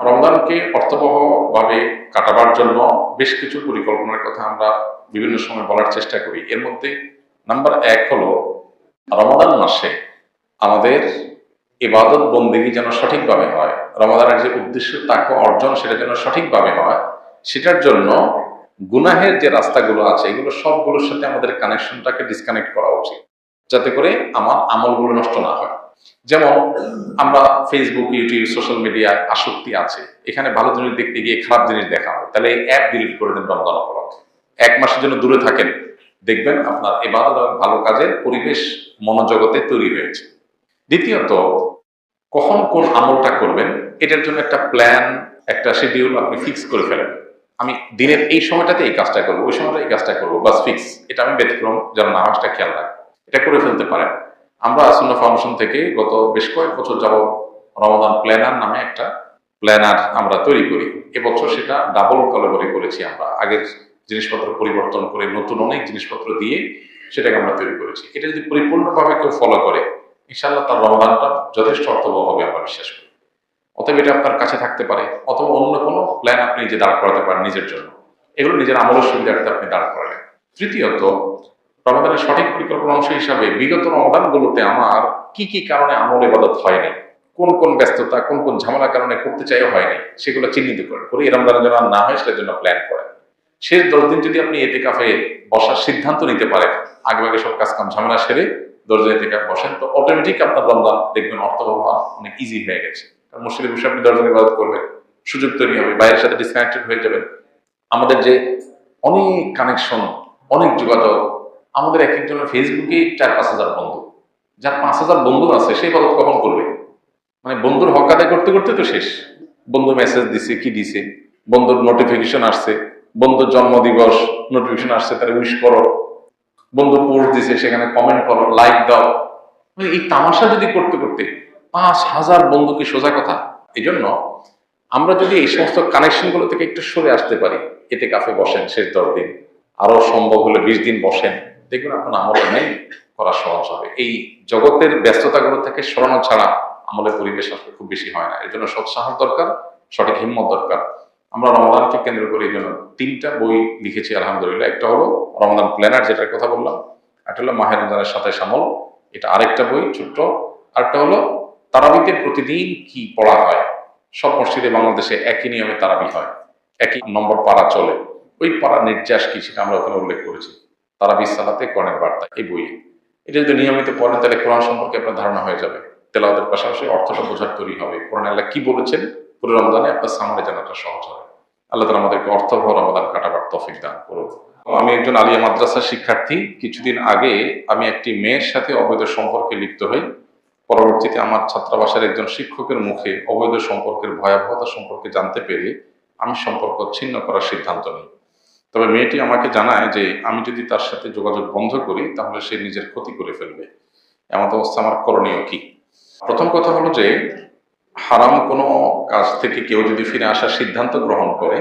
রমজানকে অর্থবহভাবে কাটাবার জন্য বেশ কিছু পরিকল্পনার কথা আমরা বিভিন্ন সময় বলার চেষ্টা করি। এর মধ্যে নাম্বার 1 হলো রমাদান মাসে আমাদের ইবাদত বন্দেগী যেন সঠিকভাবে হয়, রমাদানের যে উদ্দেশ্য তাকে অর্জন সেটা যেন সঠিকভাবে হয়, সেটার জন্য গুনাহের যে রাস্তাগুলো আছে এগুলো সবগুলোর সাথে আমাদের কানেকশনটাকে ডিসকানেক্ট করা উচিত, যাতে করে আমার আমলগুলো নষ্ট না হয়। যেমন আমরা ফেসবুক, ইউটিউব, সোশ্যাল মিডিয়ায় আসক্তি আছে, এখানে ভালো জিনিস দেখতে গিয়ে খারাপ জিনিস দেখা হয়, তাহলে এই অ্যাপ ডিলিট করে দেন রমজান উপলক্ষে। 1 মাসের জন্য দূরে থাকেন, দেখবেন আপনার ইবাদত এবং ভালো কাজের পরিবেশ মনোজগতে তৈরি হয়েছে। দ্বিতীয়ত, কখন কোন আমলটা করবেন এটার জন্য একটা প্ল্যান, একটা শিডিউল আপনি ফিক্স করে ফেলেন। আমি দিনের এই সময়টাতে এই কাজটা করবো, ওই সময়টা এই কাজটা করবো, বাস ফিক্স। এটা আমি ব্যতিক্রম যেন না হয় সেটা খেয়াল রাখবো, এটা করে ফেলতে পারেন। আমরা সুন্নাহ ফাউন্ডেশন থেকে গত বেশ কয়েক বছর যাবত রমাদান প্ল্যানার নামে একটা প্ল্যানার আমরা তৈরি করি। এবছর সেটা ডাবল কলাবরে করেছি, আমরা আগের জিনিসপত্র পরিবর্তন করে নতুন অনেক জিনিসপত্র দিয়ে সেটাকে আমরা তৈরি করেছি। এটা যদি পরিপূর্ণভাবে কেউ ফলো করে, ইনশাআল্লাহ তার রমাদানটা যথেষ্ট অর্থবহ হবে আমরা বিশ্বাস করি। অতএব এটা আপনার কাছে থাকতে পারে, অথবা অন্য কোনো প্ল্যান আপনি যে দাঁড় করাতে পারেন নিজের জন্য, এগুলো নিজের আমলের সুবিধার্থে আপনি দাঁড় করালেন। তৃতীয়ত, রমাদানের সঠিক পরিকল্পনা অংশ হিসাবে বিগত রমাদানগুলোতে আমার কি কি কারণে আমল ইবাদত হয়নি, কোন কোন ব্যস্ততা, কোন কোন ঝামেলার কারণে করতে চাইও হয়নি, সেগুলো চিহ্নিত করেন, করে এই রমজানের জন্য না হয় সেটার জন্য প্ল্যান করেন। শেষ 10 দিন যদি আপনি এতেকাফে বসার সিদ্ধান্ত নিতে পারেন, আগে আগে সব কাজ কাম ঝামেলা সেরে 10 দিন এতেকাফে বসেন, তো অটোমেটিক আপনার রমজান দেখবেন অর্থবহ অনেক ইজি হয়ে গেছে। কারণ মসজিদে বসে আপনি 10 দিন ইবাদত করবেন, সুযোগ তৈরি হবে, বাইরের সাথে ডিসকানেক্টেড হয়ে যাবেন। আমাদের যে অনেক কানেকশন, অনেক যোগাযোগ, আমাদের এক একজনের ফেসবুকে 4-5 হাজার বন্ধু, যার 5 হাজার বন্ধু আছে সেই ইবাদত কখন করবে? মানে বন্ধুর হক আদায় করতে করতে তো শেষ। বন্ধু মেসেজ দিছে, কি দিছে, বন্ধুর নোটিফিকেশন আসছে, বন্ধুর জন্মদিবস নোটিফিকেশন আসছে, তারা উইশ করো, বন্ধু পোস্ট দিছে সেখানে কমেন্ট করো, লাইক দাও। মানে এই তামাশা যদি করতে করতে 5 হাজার বন্ধু কি সোজা কথা? এই জন্য আমরা যদি এই সমস্ত কানেকশন গুলো থেকে একটু সরে আসতে পারি, এতে কাফে বসেন শেষ 10 দিন, আরো সম্ভব হলে 20 দিন বসেন, দেখবেন আপনার আমল নেই করা সহজ হবে। এই জগতের ব্যস্ততাগুলো থেকে সরানো ছাড়া আমলের পরিবেশ আসলে খুব বেশি হয় না। এর জন্য সৎসাহস দরকার, সঠিক হিম্মত দরকার। আমরা রমাদানকে কেন্দ্র করে এই জন্য 3টা বই লিখেছি আলহামদুলিল্লাহ। একটা হলো রমাদান প্ল্যানার, যেটার কথা বললাম, একটা হলো মাহে রমজানের সাথে আমল, এটা আরেকটা বই ছোট্ট। আরেকটা হলো তারাবিতে প্রতিদিন কি পড়া হয়। সব মসজিদে বাংলাদেশে একই নিয়মে তারাবি হয়, একই নম্বর পারা চলে, ওই পাড়ার নির্যাস কি সেটা আমরা ওখানে উল্লেখ করেছি, তারাবি সালাতে কোরআনের বার্তা এই বইয়ে। এটা যদি নিয়মিত পড়েন তাহলে কোরআন সম্পর্কে আপনার ধারণা হয়ে যাবে, তেলাওয়াতের পাশাপাশি অর্থটা বোঝার তৈরি হবে, কোরআন আল্লাহ কি বলেছেন পুরো রমজানে আপনার সামনে জানাটা সহজ হবে। আল্লাহ তাআলা আমাদেরকে অর্থবহ রমাদান কাটাবার তৌফিক দান করুন। আমি একজন আলিয়া মাদ্রাসার শিক্ষার্থী। কিছুদিন আগে আমি একটি মেয়ের সাথে অবৈধ সম্পর্কে লিপ্ত হই। পরবর্তীতে আমার ছাত্রাবাসের একজন শিক্ষকের মুখে অবৈধ সম্পর্কের ভয়াবহতা সম্পর্কে জানতে পেরে আমি সম্পর্ক ছিন্ন করার সিদ্ধান্ত নিই। তবে মেয়েটি আমাকে জানায় যে আমি যদি তার সাথে যোগাযোগ বন্ধ করি তাহলে সে নিজের ক্ষতি করে ফেলবে। এমন অবস্থা আমার করণীয় কি? প্রথম কথা হলো যে হারাম কোনো কাজ থেকে কেউ যদি ফিরে আসার সিদ্ধান্ত গ্রহণ করে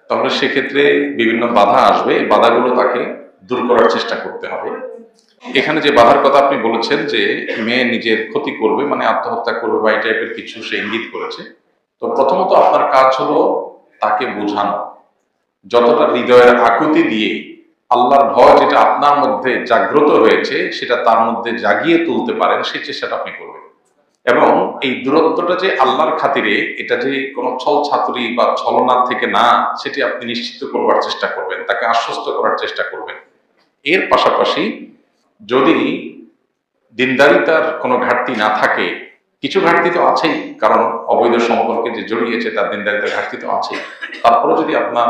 তাহলে সেক্ষেত্রে বিভিন্ন বাধা আসবে, এই বাধাগুলো তাকে দূর করার চেষ্টা করতে হবে। এখানে যে বাধার কথা আপনি বলেছেন যে মেয়ে নিজের ক্ষতি করবে, মানে আত্মহত্যা করবে বা এই টাইপের কিছু সে ইঙ্গিত করেছে, তো প্রথমত আপনার কাজ হলো তাকে বোঝানো, যতটা হৃদয়ের আকুতি দিয়ে আল্লাহর ভয় যেটা আপনার মধ্যে জাগ্রত হয়েছে সেটা তার মধ্যে জাগিয়ে তুলতে পারেন সেই চেষ্টাটা আপনি করবেন। এবং এই দূরত্বটা যে আল্লাহর খাতিরে, এটা যে কোনো ছল ছাতুরি বা ছলনা থেকে না, সেটি আপনি নিশ্চিত করবার চেষ্টা করবেন, তাকে আশ্বস্ত করার চেষ্টা করবেন। এর পাশাপাশি যদি দিনদারিতার কোনো ঘাটতি না থাকে, কিছু ঘাটতি তো আছেই, কারণ অবৈধ সম্পর্কে যে জড়িয়েছে তার দিনদারিতার ঘাটতি তো আছেই, তারপরে যদি আপনার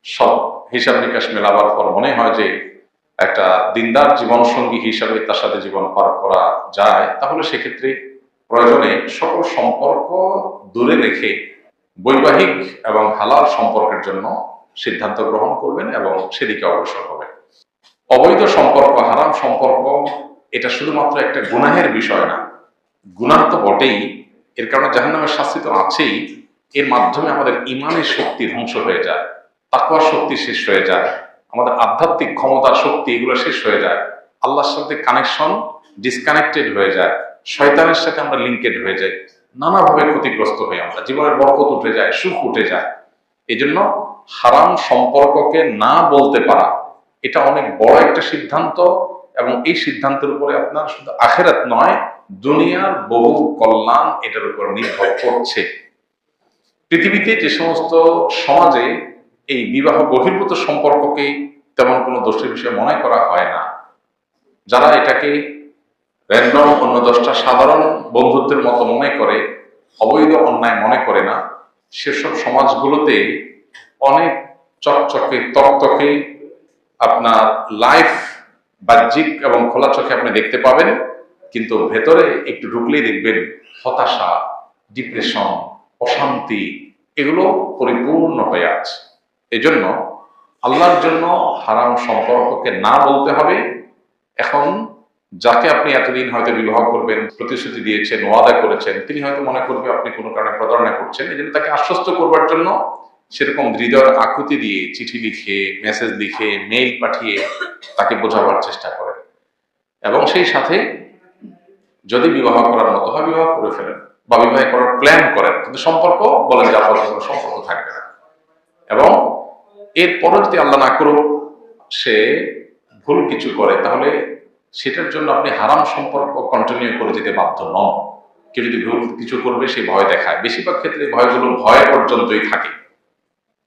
সব হিসাব নিকাশ মেলাবার পর মনে হয় যে একটা দিনদার জীবনসঙ্গী হিসাবে তার সাথে জীবন পার করা যায়, তাহলে সেক্ষেত্রে প্রয়োজনে সকল সম্পর্ক দূরে রেখে বৈবাহিক এবং হালাল সম্পর্কের জন্য সিদ্ধান্ত গ্রহণ করবেন এবং সেদিকে অগ্রসর হবেন। অবৈধ সম্পর্ক, হারাম সম্পর্ক, এটা শুধুমাত্র একটা গুনাহের বিষয় না। গুনাহ তো বটেই, এর কারণে জাহান্নামের শাস্তি তো আছেই, এর মাধ্যমে আমাদের ইমানের শক্তি ধ্বংস হয়ে যায়, তাকওয়ার শক্তি শেষ হয়ে যায়, আমাদের আধ্যাত্মিক ক্ষমতার শক্তি এগুলো শেষ হয়ে যায়, আল্লাহর সাথে কানেকশন ডিসকানেক্টেড হয়ে যায়, শয়তানের সাথে আমরা লিঙ্কেড হয়ে যাই। নানাভাবে ক্ষতিগ্রস্ত হই, আমরা জীবনের বরকত উঠে যায়, সুখ উঠে যায়। এই জন্য হারাম সম্পর্ককে না বলতে পারা এটা অনেক বড় একটা সিদ্ধান্ত, এবং এই সিদ্ধান্তের উপরে আপনার শুধু আখেরাত নয়, দুনিয়ার বহু কল্যাণ এটার উপর নির্ভর করছে। পৃথিবীতে যে সমস্ত সমাজে এই বিবাহ বহির্ভূত সম্পর্ককে তেমন কোনো দোষের বিষয় মনে করা হয় না, যারা এটাকে র্যান্ডম অন্য 10টা সাধারণ বন্ধুত্বের মতো মনে করে, অবৈধ অন্যায় মনে করে না, সেসব সমাজগুলোতে অনেক চকচকে তকতকে আপনার লাইফ বাহ্যিক এবং খোলা চোখে আপনি দেখতে পাবেন, কিন্তু ভেতরে একটু ঢুকলেই দেখবেন হতাশা, ডিপ্রেশন, অশান্তি এগুলো পরিপূর্ণ হয়ে আছে। এজন্য আল্লাহর জন্য হারাম সম্পর্ককে না বলতে হবে। এখন যাকে আপনি এতদিন হয়তো বিবাহ করবেন প্রতিশ্রুতি দিয়েছেন, ওয়াদা করেছেন, তিনি হয়তো মনে করবে আপনি কোনো কারণে প্রতারণা করছেন, এই জন্য তাকে আশ্বস্ত করবার জন্য সেরকম হৃদয়ের আকুতি দিয়ে চিঠি লিখে, মেসেজ লিখে, মেইল পাঠিয়ে তাকে বোঝাবার চেষ্টা করেন, এবং সেই সাথে যদি বিবাহ করার মতো হয় বিবাহ করে ফেলেন বা বিবাহ করার প্ল্যান করেন, কিন্তু সম্পর্ক বলেন যে আপনার কোনো সম্পর্ক থাকবে না। এবং এরপরও যদি আল্লাহ না করুক সে ভুল কিছু করে, তাহলে সেটার জন্য আপনি হারাম সম্পর্ক কন্টিনিউ করে যেতে বাধ্য নন। কেউ যদি ভুল কিছু করবে সে ভয় দেখায়, বেশিরভাগ ক্ষেত্রে ভয়গুলো ভয় পর্যন্তই থাকে।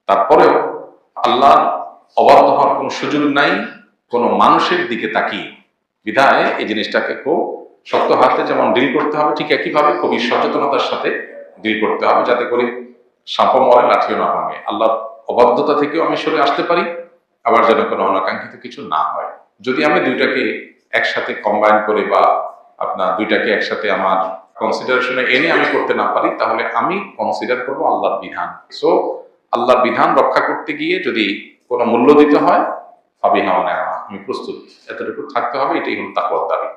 তারপরেও আল্লাহর অবাধ্য হওয়ার কোনো সুযোগ নাই কোনো মানুষের দিকে তাকিয়ে। বিধায় এই জিনিসটাকে খুব শক্ত হাতে যেমন ডিল করতে হবে, ঠিক একইভাবে খুবই সচেতনতার সাথে ডিল করতে হবে, যাতে করে সাপও মরে লাঠিও না ভাঙে। আল্লাহর অবাধ্যতা থেকেও আমি সরে আসতে পারি, আবার যেন কোনো অনাকাঙ্ক্ষিত কিছু না হয়। যদি আমি দুইটাকে একসাথে কম্বাইন করে বা আপনার দুইটাকে একসাথে আমার কনসিডারেশনে এনে আমি করতে না পারি, তাহলে আমি কনসিডার করবো আল্লাহর বিধান। সো আল্লাহর বিধান রক্ষা করতে গিয়ে যদি কোনো মূল্য দিতে হয়, আমি প্রস্তুত, এতটুকু থাকতে হবে। এটাই হল তাকওয়ার দাবি।